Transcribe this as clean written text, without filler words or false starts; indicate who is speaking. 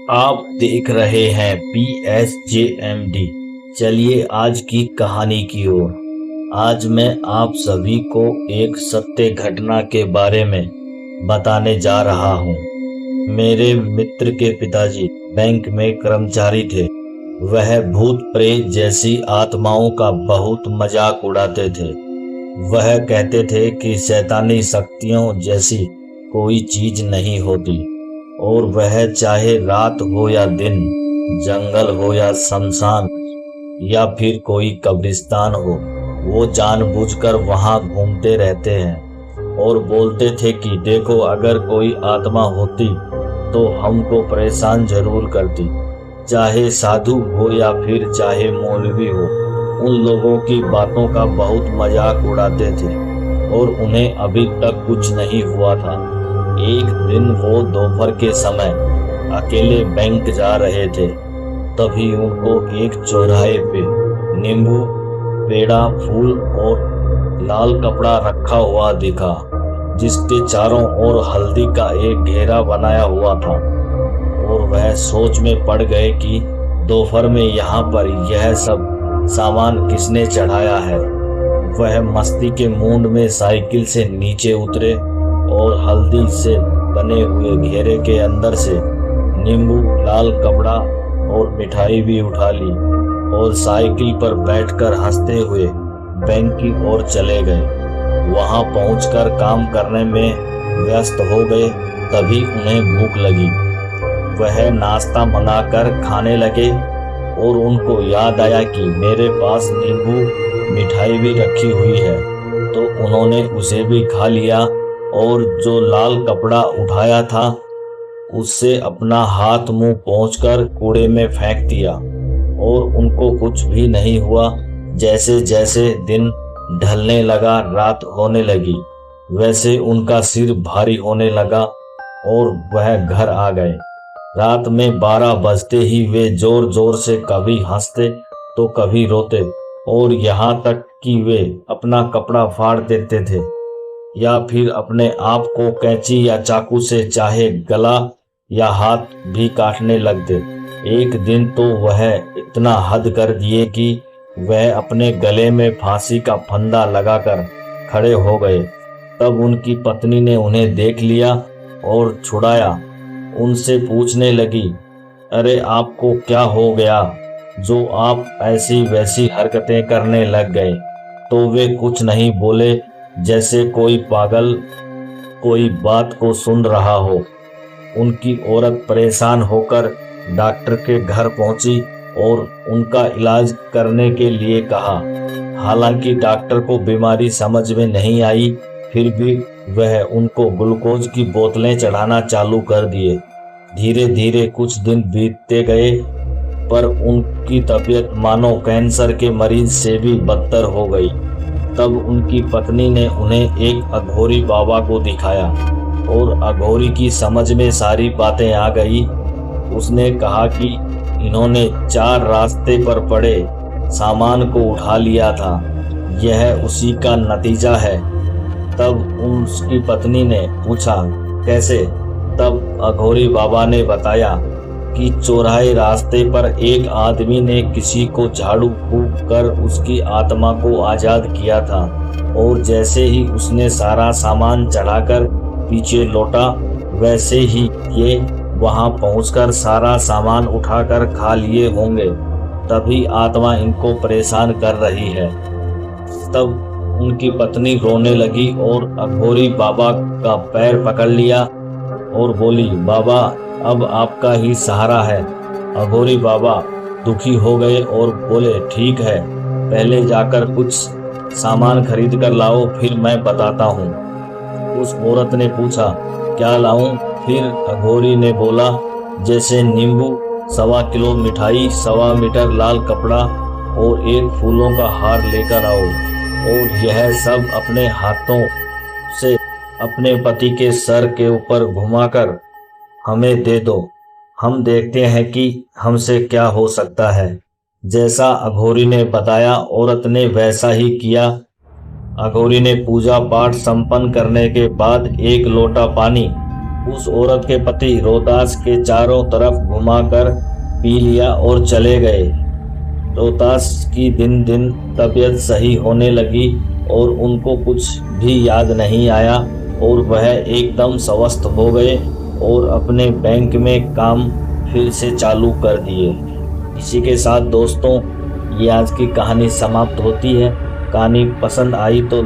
Speaker 1: आप देख रहे हैं PSJMD। चलिए आज की कहानी की ओर। आज मैं आप सभी को एक सत्य घटना के बारे में बताने जा रहा हूँ। मेरे मित्र के पिताजी बैंक में कर्मचारी थे। वह भूत प्रेत जैसी आत्माओं का बहुत मजाक उड़ाते थे। वह कहते थे कि शैतानी शक्तियों जैसी कोई चीज नहीं होती, और वह चाहे रात हो या दिन, जंगल हो या शमशान या फिर कोई कब्रिस्तान हो, वो जानबूझकर वहां घूमते रहते हैं और बोलते थे कि देखो, अगर कोई आत्मा होती तो हमको परेशान जरूर करती। चाहे साधु हो या फिर चाहे मौलवी हो, उन लोगों की बातों का बहुत मजाक उड़ाते थे और उन्हें अभी तक कुछ नहीं हुआ था। एक दिन वो दोपहर के समय अकेले बैंक जा रहे थे। तभी उनको एक चौराहे पे नींबू, पेड़ा, फूल और लाल कपड़ा रखा हुआ दिखा, जिसके चारों ओर हल्दी का एक घेरा बनाया हुआ था। और वह सोच में पड़ गए कि दोपहर में यहाँ पर यह सब सामान किसने चढ़ाया है। वह मस्ती के मूड में साइकिल से नीचे उतरे और हल्दी से बने हुए घेरे के अंदर से नींबू, लाल कपड़ा और मिठाई भी उठा ली और साइकिल पर बैठकर हंसते हुए बैंक की ओर चले गए। वहां पहुंचकर काम करने में व्यस्त हो गए। तभी उन्हें भूख लगी। वह नाश्ता मंगाकर खाने लगे और उनको याद आया कि मेरे पास नींबू, मिठाई भी रखी हुई है, तो उन्होंने उसे भी खा लिया और जो लाल कपड़ा उठाया था उससे अपना हाथ मुंह पोंछकर कूड़े में फेंक दिया और उनको कुछ भी नहीं हुआ। जैसे जैसे दिन ढलने लगा, रात होने लगी, वैसे उनका सिर भारी होने लगा और वह घर आ गए। रात में 12 बजते ही वे जोर जोर से कभी हंसते तो कभी रोते, और यहाँ तक कि वे अपना कपड़ा फाड़ देते थे या फिर अपने आप को कैंची या चाकू से चाहे गला या हाथ भी काटने लगते। एक दिन तो वह इतना हद कर दिए कि वह अपने गले में फांसी का फंदा लगाकर खड़े हो गए। तब उनकी पत्नी ने उन्हें देख लिया और छुड़ाया। उनसे पूछने लगी, अरे आपको क्या हो गया जो आप ऐसी वैसी हरकतें करने लग गए? तो वे कुछ नहीं बोले, जैसे कोई पागल कोई बात को सुन रहा हो। उनकी औरत परेशान होकर डॉक्टर के घर पहुंची और उनका इलाज करने के लिए कहा। हालांकि डॉक्टर को बीमारी समझ में नहीं आई, फिर भी वह उनको ग्लूकोज की बोतलें चढ़ाना चालू कर दिए। धीरे धीरे कुछ दिन बीतते गए, पर उनकी तबीयत मानो कैंसर के मरीज से भी बदतर हो गई। तब उनकी पत्नी ने उन्हें एक अघोरी बाबा को दिखाया और अघोरी की समझ में सारी बातें आ गई। उसने कहा कि इन्होंने 4 रास्ते पर पड़े सामान को उठा लिया था, यह उसी का नतीजा है। तब उसकी पत्नी ने पूछा, कैसे? तब अघोरी बाबा ने बताया कि चौराहे रास्ते पर एक आदमी ने किसी को झाड़ू फूंक कर उसकी आत्मा को आजाद किया था, और जैसे ही उसने सारा सामान चढ़ाकर पीछे लौटा, वैसे ही ये वहां पहुंचकर सारा सामान उठाकर खा लिए होंगे। तभी आत्मा इनको परेशान कर रही है। तब उनकी पत्नी रोने लगी और अघोरी बाबा का पैर पकड़ लिया और बोली, बाबा अब आपका ही सहारा है। अघोरी बाबा दुखी हो गए और बोले, ठीक है, पहले जाकर कुछ सामान खरीद कर लाओ, फिर मैं बताता हूँ। उस औरत ने पूछा, क्या लाऊं? फिर अघोरी ने बोला, जैसे नींबू, 1.25 किलो मिठाई, 1.25 मीटर लाल कपड़ा और एक फूलों का हार लेकर आओ, और यह सब अपने हाथों से अपने पति के सर के ऊपर घुमाकर हमें दे दो। हम देखते हैं कि हमसे क्या हो सकता है। जैसा अघोरी ने बताया, औरत ने वैसा ही किया। अघोरी ने पूजा पाठ संपन्न करने के बाद 1 लोटा पानी उस औरत के पति रोहतास के चारों तरफ घुमाकर पी लिया और चले गए। रोहतास की दिन दिन तबीयत सही होने लगी और उनको कुछ भी याद नहीं आया और वह एकदम स्वस्थ हो गए और अपने बैंक में काम फिर से चालू कर दिए। इसी के साथ दोस्तों ये आज की कहानी समाप्त होती है। कहानी पसंद आई तो